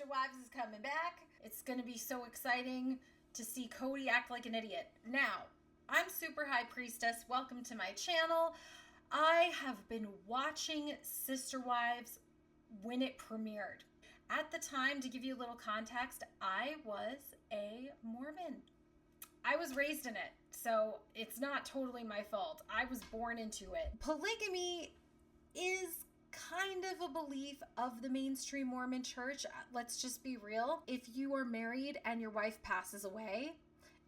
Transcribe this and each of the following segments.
Wives is coming back. It's going to be so exciting to see Kody act like an idiot. Now, I'm Super High Priestess. Welcome to my channel. I have been watching Sister Wives when it premiered. At the time, to give you a little context, I was a Mormon. I was raised in it, so it's not totally my fault. I was born into it. Polygamy is kind of a belief of the mainstream Mormon church. Let's just be real. If you are married and your wife passes away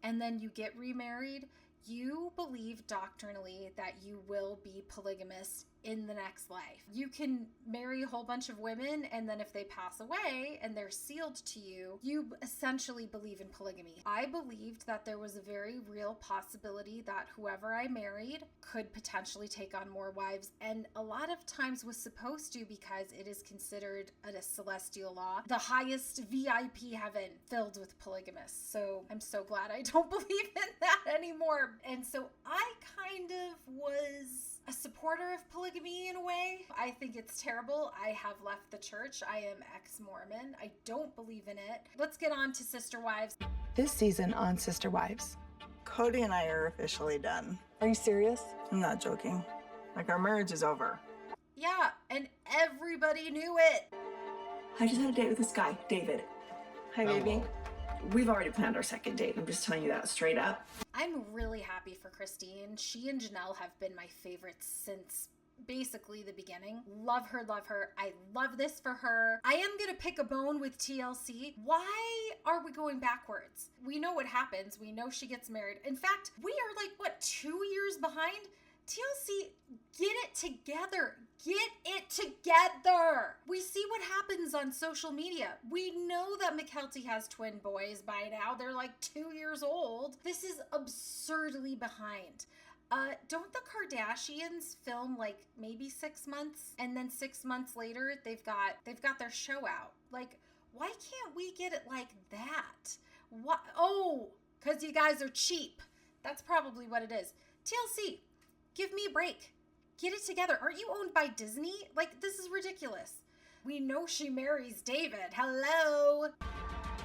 and then you get remarried, you believe doctrinally that you will be polygamous in the next life. You can marry a whole bunch of women, and then if they pass away and they're sealed to you, you essentially believe in polygamy. I believed that there was a very real possibility that whoever I married could potentially take on more wives, and a lot of times was supposed to, because it is considered a celestial law, the highest VIP heaven filled with polygamists. So I'm so glad I don't believe in that anymore. And so I kind of was a supporter of polygamy in a way. I think it's terrible. I have left the church. I am ex-mormon. I don't believe in it. Let's get on to Sister Wives. This season on Sister Wives. Kody and I are officially done. Are you serious? I'm not joking. Like, our marriage is over. Yeah, and everybody knew it. I just had a date with this guy, David. Hi, baby. We've already planned our second date. I'm just telling you that straight up. I'm really happy for Christine. She and Janelle have been my favorites since basically the beginning. Love her, love her. I love this for her. I am gonna pick a bone with TLC. Why are we going backwards? We know what happens. We know she gets married. In fact, we are like, what, 2 years behind? TLC, get it together. Get it together. We see what happens on social media. We know that McKelty has twin boys by now. They're like 2 years old. This is absurdly behind. Don't the Kardashians film like maybe 6 months, and then 6 months later they've got their show out? Like, why can't we get it like that? What? Oh, because you guys are cheap. That's probably what it is. TLC, give me a break. Get it together. Aren't you owned by Disney? Like, this is ridiculous. We know she marries David. Hello.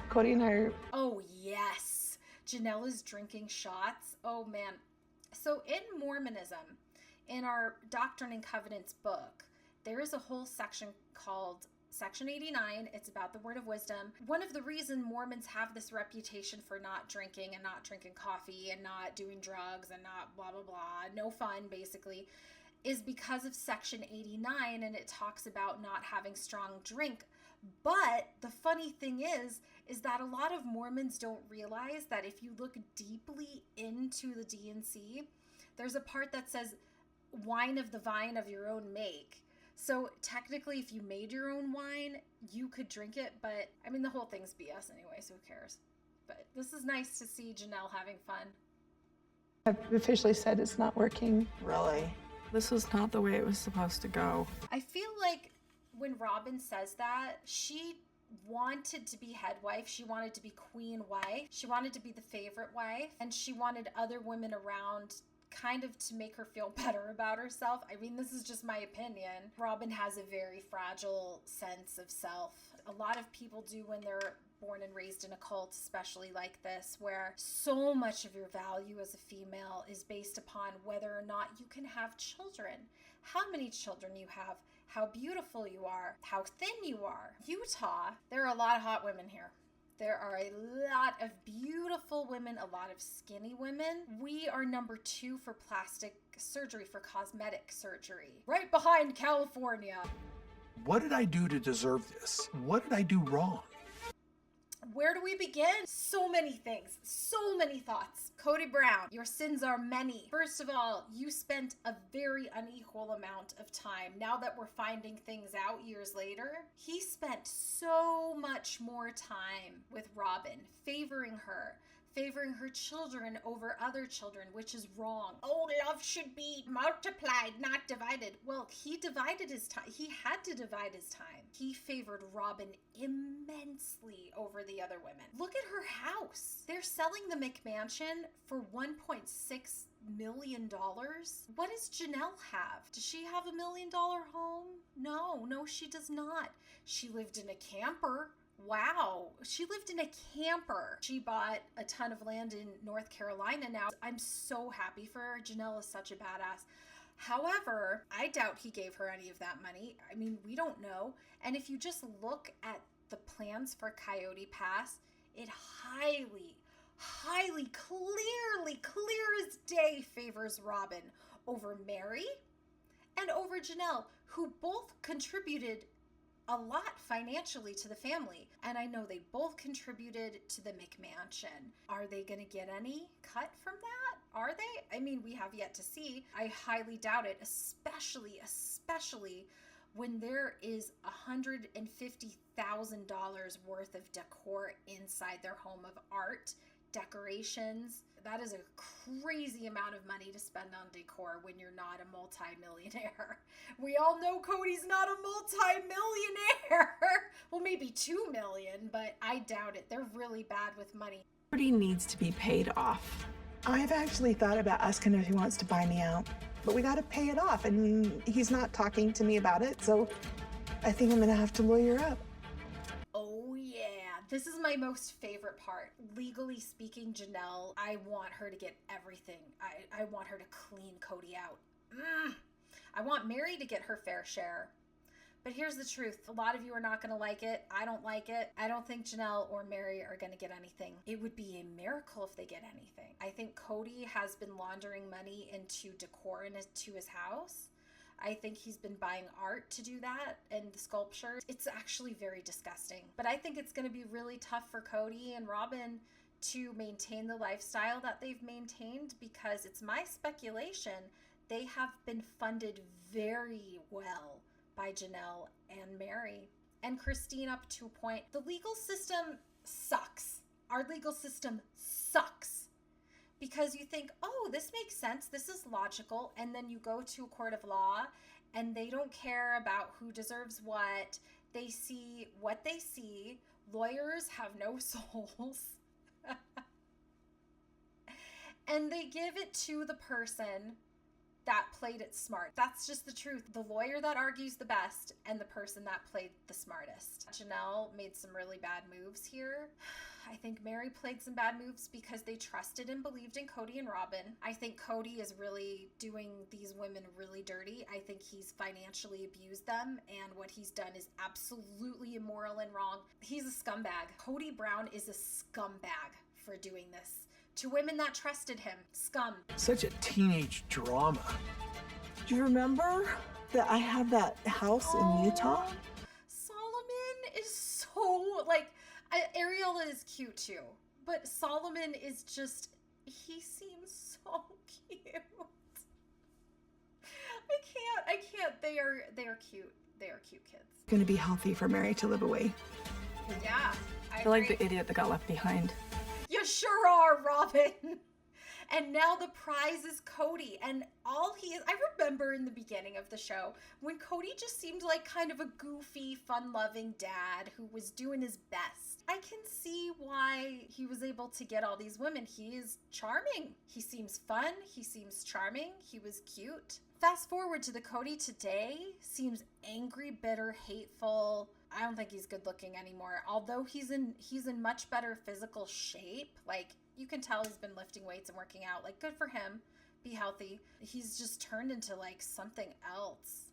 Kody and I are... Oh, yes. Janelle is drinking shots. Oh, man. So in Mormonism, in our Doctrine and Covenants book, there is a whole section called Section 89. It's about the word of wisdom. One of the reasons Mormons have this reputation for not drinking and not drinking coffee and not doing drugs and not blah, blah, blah, no fun, basically, is because of Section 89, and it talks about not having strong drink. But the funny thing is that a lot of Mormons don't realize that if you look deeply into the D&C, there's a part that says wine of the vine of your own make. So technically, if you made your own wine, you could drink it, but I mean, the whole thing's BS anyway, so who cares? But this is nice to see Janelle having fun. I've officially said it's not working. Really? This was not the way it was supposed to go. I feel like when Robyn says that, she wanted to be head wife. She wanted to be queen wife. She wanted to be the favorite wife. And she wanted other women around kind of to make her feel better about herself. I mean, this is just my opinion. Robyn has a very fragile sense of self. A lot of people do when they're born and raised in a cult, especially like this, where so much of your value as a female is based upon whether or not you can have children, how many children you have, how beautiful you are, how thin you are. Utah, there are a lot of hot women here. There are a lot of beautiful women, a lot of skinny women. We are number 2 for plastic surgery, for cosmetic surgery, right behind California. What did I do to deserve this? What did I do wrong? Where do we begin? So many things, so many thoughts. Kody Brown, your sins are many. First of all, you spent a very unequal amount of time. Now that we're finding things out years later, he spent so much more time with Robyn, favoring her children over other children, which is wrong. Oh, love should be multiplied, not divided. Well, he divided his time. He had to divide his time. He favored Robyn immensely over the other women. Look at her house. They're selling the McMansion for $1.6 million. What does Janelle have? Does she have $1 million home? No, she does not. She lived in a camper Wow. She lived in a camper. She bought a ton of land in North Carolina now. I'm so happy for her. Janelle is such a badass. However, I doubt he gave her any of that money. I mean, we don't know. And if you just look at the plans for Coyote Pass, it highly, clear as day favors Robyn over Meri and over Janelle, who both contributed a lot financially to the family. And I know they both contributed to the McMansion. Are they going to get any cut from that? Are they? I mean, we have yet to see. I highly doubt it, especially when there is $150,000 worth of decor inside their home of art, decorations. That is a crazy amount of money to spend on decor when you're not a multi-millionaire. We all know Kody's not a multi-millionaire. Well, maybe 2 million, but I doubt it. They're really bad with money. Kody needs to be paid off. I've actually thought about asking if he wants to buy me out, but we got to pay it off, and he's not talking to me about it, so I think I'm going to have to lawyer up. Oh yeah, this is my most favorite part. Legally speaking, Janelle, I want her to get everything. I want her to clean Kody out. I want Meri to get her fair share. But here's the truth. A lot of you are not going to like it. I don't like it. I don't think Janelle or Meri are going to get anything. It would be a miracle if they get anything. I think Kody has been laundering money into decor into his house. I think he's been buying art to do that and the sculptures. It's actually very disgusting. But I think it's going to be really tough for Kody and Robyn to maintain the lifestyle that they've maintained, because it's my speculation they have been funded very well by Janelle and Meri and Christine up to a point. The legal system sucks. Our legal system sucks. Because you think, oh, this makes sense, this is logical, and then you go to a court of law and they don't care about who deserves what. They see what they see. Lawyers have no souls. And they give it to the person that played it smart. That's just the truth. The lawyer that argues the best and the person that played the smartest. Janelle made some really bad moves here. I think Meri played some bad moves because they trusted and believed in Kody and Robyn. I think Kody is really doing these women really dirty. I think he's financially abused them, and what he's done is absolutely immoral and wrong. He's a scumbag. Kody Brown is a scumbag for doing this to women that trusted him. Scum. Such a teenage drama. Do you remember that I have that house in Utah? Solomon is so, like, Ariel is cute too, but Solomon is just, he seems so cute. I can't, they are cute. They are cute kids. It's gonna be healthy for Meri to live away. Yeah, I You're like agree. the idiot that got left behind. You sure are, Robyn. And now the prize is Kody. And all he is, I remember in the beginning of the show when Kody just seemed like kind of a goofy, fun-loving dad who was doing his best. I can see why he was able to get all these women. He is charming. He seems fun. He seems charming. He was cute. Fast forward to the Kody today, seems angry, bitter, hateful. I don't think he's good looking anymore. Although he's in much better physical shape. Like, you can tell he's been lifting weights and working out. Like, good for him. Be healthy. He's just turned into like something else.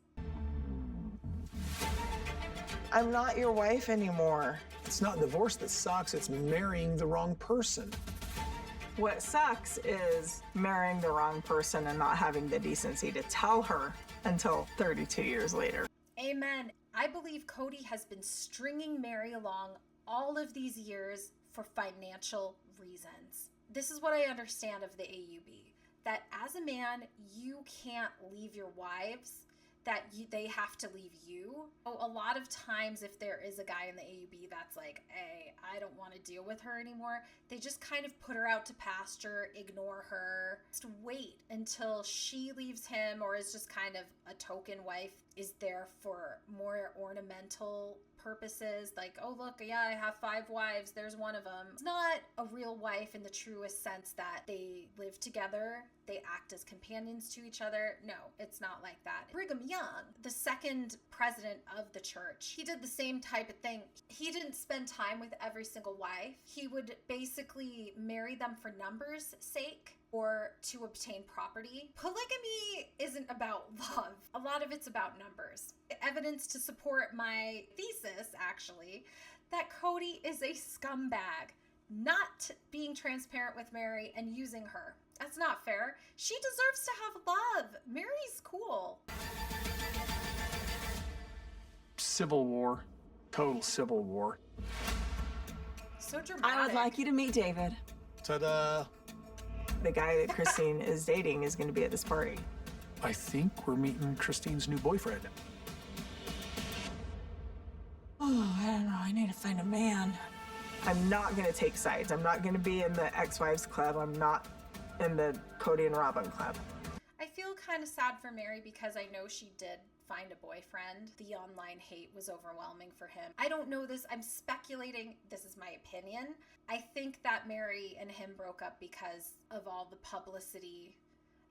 I'm not your wife anymore. It's not divorce that sucks, it's marrying the wrong person. What sucks is marrying the wrong person and not having the decency to tell her until 32 years later. Amen. I believe Kody has been stringing Meri along all of these years for financial reasons. This is what I understand of the AUB, that as a man, you can't leave your wives, that they have to leave you. A lot of times if there is a guy in the AUB that's like, hey, I don't want to deal with her anymore, they just kind of put her out to pasture, ignore her, just wait until she leaves him or is just kind of a token wife, is there for more ornamental purposes, like, oh, look, yeah, I have 5 wives, there's one of them. It's not a real wife in the truest sense that they live together, they act as companions to each other. No, it's not like that. Brigham Young, the second president of the church, he did the same type of thing. He didn't spend time with every single wife. He would basically marry them for numbers' sake or to obtain property. Polygamy isn't about love. A lot of it's about numbers. Evidence to support my thesis, actually, that Kody is a scumbag, not being transparent with Meri and using her. That's not fair. She deserves to have love. Meri's cool. Civil war. Total civil war. So dramatic. I would like you to meet David. Ta-da! The guy that Christine is dating is going to be at this party. I think we're meeting Christine's new boyfriend. Oh, I don't know. I need to find a man. I'm not going to take sides. I'm not going to be in the ex-wives club. I'm not in the Kody and Robyn club. I feel kind of sad for Meri because I know she did find a boyfriend. The online hate was overwhelming for him. I don't know this. I'm speculating. This is my opinion. I think that Meri and him broke up because of all the publicity.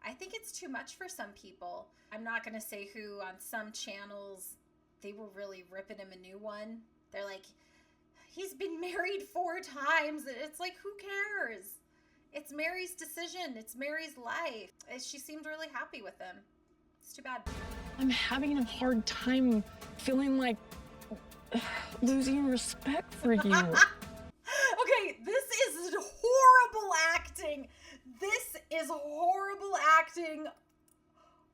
I think it's too much for some people. I'm not going to say who. On some channels, they were really ripping him a new one. They're like, he's been married 4 times. It's like, who cares? It's Meri's decision. It's Meri's life. She seemed really happy with him. It's too bad. I'm having a hard time feeling like losing respect for you. Okay, this is horrible acting. This is horrible acting.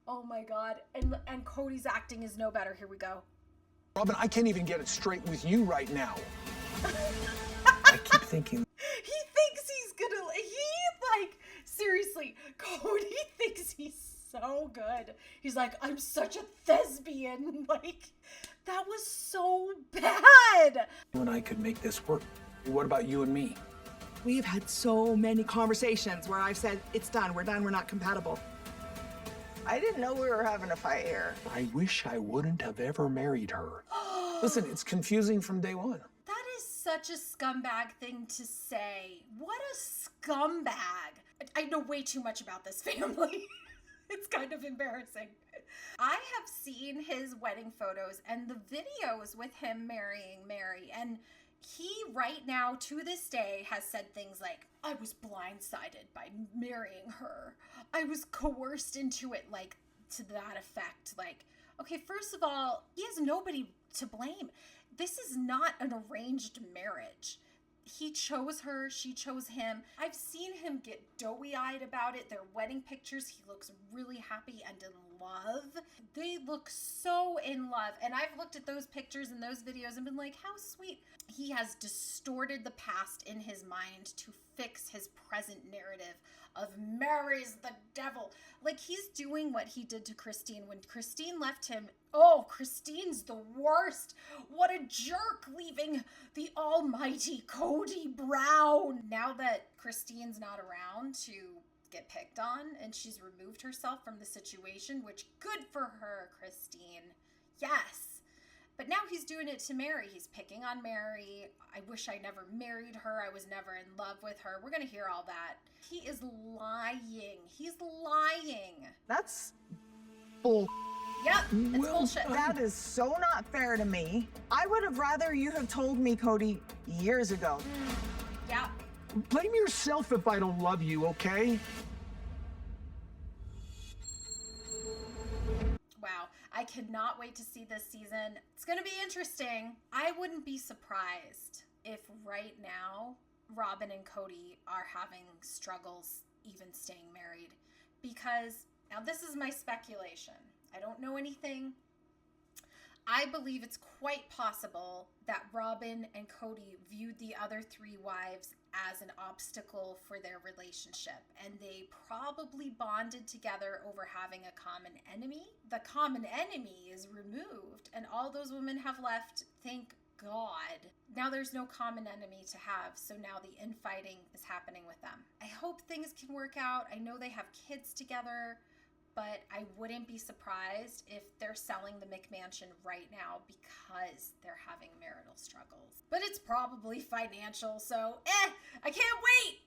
Oh my God. And Kody's acting is no better. Here we go. Robyn, I can't even get it straight with you right now. I keep thinking. He thinks he's gonna, seriously, Kody thinks he's so good. He's like, I'm such a thespian. That was so bad. You and I could make this work. What about you and me? We've had so many conversations where I've said, it's done, we're not compatible. I didn't know we were having a fight here. I wish I wouldn't have ever married her. Listen, it's confusing from day one. That is such a scumbag thing to say. What a scumbag. I know way too much about this family. It's kind of embarrassing. I have seen his wedding photos and the videos with him marrying Meri, and he right now to this day has said things like, I was blindsided by marrying her. I was coerced into it, to that effect. Okay, first of all, he has nobody to blame. This is not an arranged marriage. He chose her, she chose him. I've seen him get doughy-eyed about it. Their wedding pictures, he looks really happy and in love. They look so in love. And I've looked at those pictures and those videos and been like, how sweet. He has distorted the past in his mind to fix his present narrative of Meri's the devil. He's doing what he did to Christine when Christine left him. Oh, Christine's the worst. What a jerk, leaving the almighty Kody Brown. Now that Christine's not around to get picked on and she's removed herself from the situation, which good for her, Christine. Yes. But now he's doing it to Meri. He's picking on Meri. I wish I never married her. I was never in love with her. We're going to hear all that. He is lying. He's lying. That's bull. Yep, it's bullshit. That is so not fair to me. I would have rather you have told me, Kody, years ago. Yeah. Blame yourself if I don't love you, okay? Wow. I cannot wait to see this season. It's going to be interesting. I wouldn't be surprised if right now Robyn and Kody are having struggles even staying married. Because, now this is my speculation. I don't know anything. I believe it's quite possible that Robyn and Kody viewed the other 3 wives as an obstacle for their relationship, and they probably bonded together over having a common enemy. The common enemy is removed, and all those women have left, thank God. Now there's no common enemy to have, so now the infighting is happening with them. I hope things can work out. I know they have kids together, but I wouldn't be surprised if they're selling the McMansion right now because they're having marital struggles. But it's probably financial, so I can't wait